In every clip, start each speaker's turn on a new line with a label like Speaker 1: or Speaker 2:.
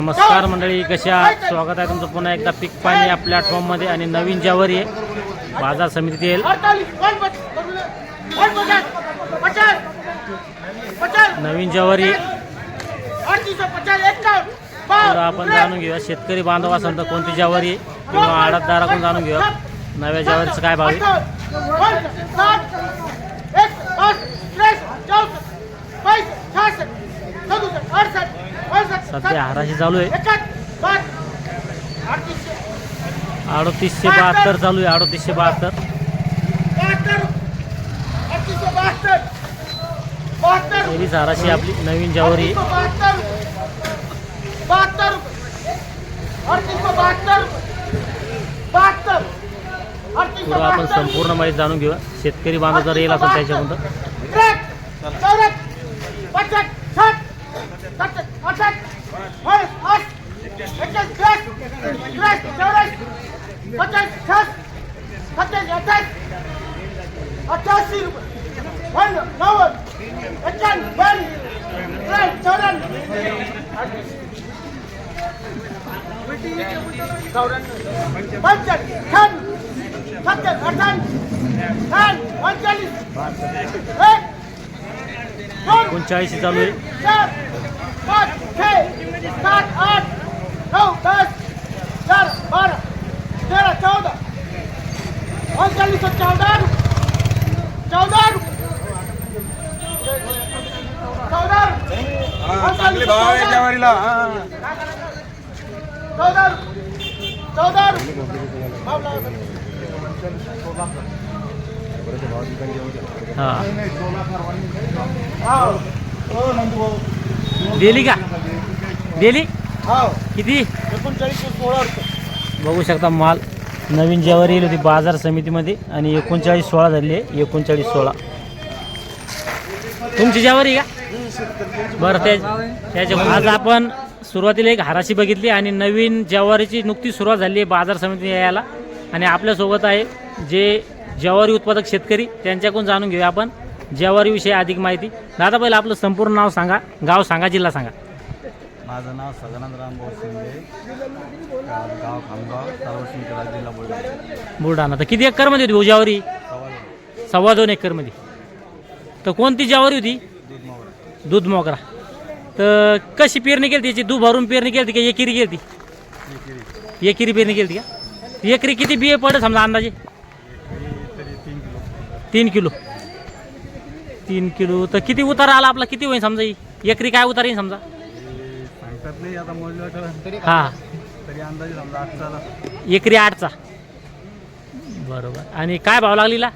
Speaker 1: नमस्कार मंडळी, कशा आहात? स्वागत आहे तुमचं पुन्हा एकदा पीक पाणी या प्लॅटफॉर्ममध्ये. आणि नवीन ज्वारी आहे बाजार समितीत येईल. नवीन ज्वारी आपण जाणून घेऊया. शेतकरी बांधव असेल तर कोणती ज्वारी आहे किंवा आडतदाराकडून जाणून घेऊया नव्या ज्वारीचं काय भाव आहे. सध्या हाराशी चालू आहे. 3872 चालू आहे. 3872 तेवीस हाराशी आपली नवीन ज्वारी. पुढं आपण संपूर्ण माहिती जाणून घेऊया. शेतकरी बांधव जर येईल असेल त्याच्यामध्ये एकोणचाळीस चालू आहे. 5, 6, 7, 8, 9, 10, 11, 12, 13, 14, 39, 14, 14, चांगली भाव आहे ज्वारीला. 14 दिली का? दिली किती? 39-16 बघू शकता. माल नवीन ज्वारी येईल होती बाजार समितीमध्ये आणि 39-16 झाली आहे. 39-16 तुमची ज्वारी का? बरं, त्याच्या आज आपण सुरुवातीला एक हाराशी बघितली आणि नवीन ज्वारीची नुकती सुरुवात झाली आहे बाजार समिती यायला. आणि आपल्यासोबत आहे जे ज्वारी उत्पादक शेतकरी, त्यांच्याकडून जाणून घेऊया आपण ज्वारीविषयी अधिक माहिती. दादा, पहिलं आपलं संपूर्ण नाव सांगा, गाव सांगा, जिल्हा सांगा.
Speaker 2: माझं नाव सदानंद रामभाऊ शिंदे, गाव खामगाव, तालुका जिल्हा
Speaker 1: बुलढाणा. तर किती एकरमध्ये होती ज्वारी? 2.25 एकरमध्ये. तर कोणती ज्वारी होती? दूध मोगरा. तर कशी पेरणी केली त्याची? दूध भरून पेरणी केली का एकेरी केली? एकेरी पेरणी केली का? एकरी किती बिये पडत समजा अंदाजे? 3 किलो. 3 किलो. तर किती उतार आला आपला? किती होईल समजा एकरी? काय उतार येईल समजा? हा, एकरी 8चा. बरोबर. आणि काय भाव लागलेला?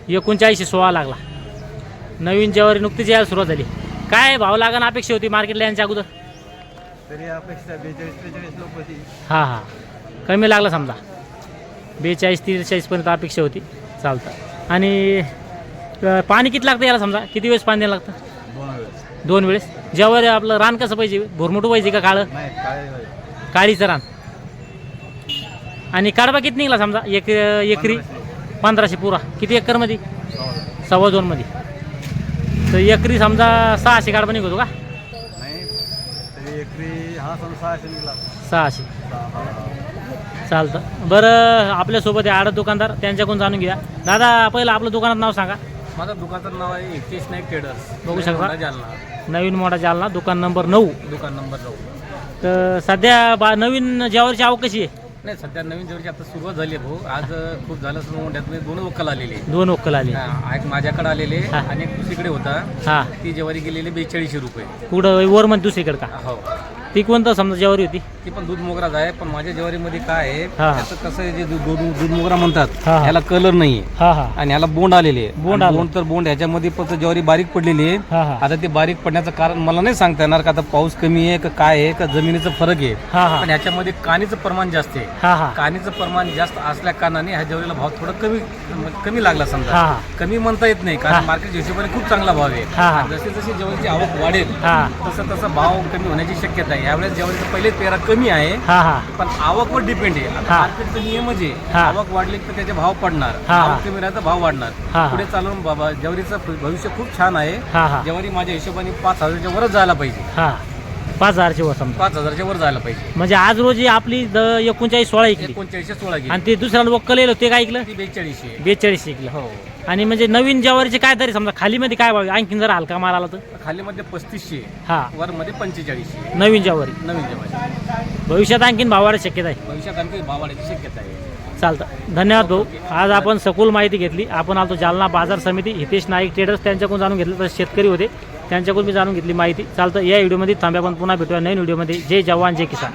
Speaker 1: 39-16 लागला. नवीन ज्वारी नुकतीच यायला सुरुवात झाली. काय भाव लागणं अपेक्षा होती मार्केटला यांच्या अगोदर? हां हां, कमी लागला समजा. 42-43 पर्यंत अपेक्षा होती. चालतं. आणि पाणी किती लागतं याला समजा? किती वेळेस पाणी द्यायला लागतं? 2 वेळेस. ज्वारी आपलं रान कसं पाहिजे? भुरमुटू पाहिजे का काळं? काळीचं रान. आणि कडबा किती निघाला समजा एकरी? 1500 पुरा. किती एकरमध्ये? 2.25 मध्ये. तर एकरी समजा 600 कडबा निघतो का? 600. चालतं. बरं, आपल्यासोबत आहे आडत दुकानदार, त्यांच्याकडून जाणून घ्या. दादा, पहिलं आपलं दुकानाचं नाव सांगा.
Speaker 2: माझं दुकानाचं नाव आहे हितेश नाईक ट्रेडर्स.
Speaker 1: बघू शकता,
Speaker 2: जालना.
Speaker 1: नवीन मोठा जालना, दुकान नंबर 9.
Speaker 2: दुकान नंबर 9.
Speaker 1: तर सध्या नवीन ज्वारीची आवक कशी आहे?
Speaker 2: नाही, सध्या नवीन ज्वारीची आता सुरुवात झाली आहे भाऊ. आज खूप झालं त्यात 2 वक्कल आलेले.
Speaker 1: 2 वक्कल आले.
Speaker 2: एक माझ्याकडे आलेले आणि एक दुसरीकडे होता.
Speaker 1: हा,
Speaker 2: ती ज्वारी गेलेली 4200 रुपये.
Speaker 1: कुठं वर मध्ये दुसरीकडे का?
Speaker 2: हो.
Speaker 1: ती कोणतं समजा ज्वारी होती?
Speaker 2: ती पण दूध मोगराच आहे. पण माझ्या ज्वारीमध्ये काय आहे, त्याचं कसं आहे, जे दूध मोगरा म्हणतात ह्याला कलर नाहीये. आणि ह्याला बोंड आलेले आहे. बोंड ह्याच्यामध्ये फक्त ज्वारी बारीक पडलेली आहे. आता ते बारीक पडण्याचं कारण मला नाही सांगता येणार, का आता पाऊस कमी आहे का काय आहे का जमिनीचा फरक आहे. पण ह्याच्यामध्ये कानीचं प्रमाण जास्त आहे. कानीचं प्रमाण जास्त असल्या कारणाने ह्या ज्वारीला भाव थोडा कमी लागला समजा. कमी म्हणता येत नाही, कारण मार्केट हिशोबाने खूप चांगला भाव आहे. जशी जशी ज्वारीची आवक वाढेल तसं तसं भाव कमी होण्याची शक्यता आहे. यावेळेस ज्वारीचा पहिले पेरा कमी आहे, पण आवकवर डिपेंड आहे. आता मार्केटचा नियमच आहे, आवक वाढली तर त्याचे भाव पडणार, आवक कमी राहता भाव वाढणार. पुढे चालून बाबा ज्वारीचं भविष्य खूप छान आहे. ज्वारी माझ्या हिशोबाने 5000च्या वरच जायला पाहिजे.
Speaker 1: 5,000ची वर समजा.
Speaker 2: 5,000च्या वर जायला पाहिजे.
Speaker 1: म्हणजे आज रोजी आपली 39-16 ऐकली
Speaker 2: 39-16 गेली.
Speaker 1: आणि ते दुसऱ्या वक्कल येलो ते काय ऐकलं
Speaker 2: ती 42
Speaker 1: 42 ऐकलं.
Speaker 2: हो.
Speaker 1: आणि म्हणजे नवीन ज्वारीचे काय तरी समजा खालीमध्ये काय भाव आणखीन जर हलका माल आला तर
Speaker 2: खाली मध्ये 3500
Speaker 1: हा
Speaker 2: वर मध्ये 4500
Speaker 1: नवीन ज्वारी.
Speaker 2: नवीन जेवारी.
Speaker 1: भविष्यात आणखीन भाव वाढायची शक्यता आहे.
Speaker 2: भविष्यात आणखी भाव वाढायची शक्यता आहे.
Speaker 1: चालतं. धन्यवाद भाऊ. आज आपण सखोल माहिती घेतली. आपण आलो जालना बाजार समिती. हितेश नाईक ट्रेडर्स त्यांच्याकडून जाणून घेतलं. तर शेतकरी होते त्यांच्याकडून मी जाणून घेतली माहिती. चालतं. या व्हिडिओमध्ये थांब्या. पण पुन्हा भेटूया नवीन व्हिडिओमध्ये. जय जवान जय किसान.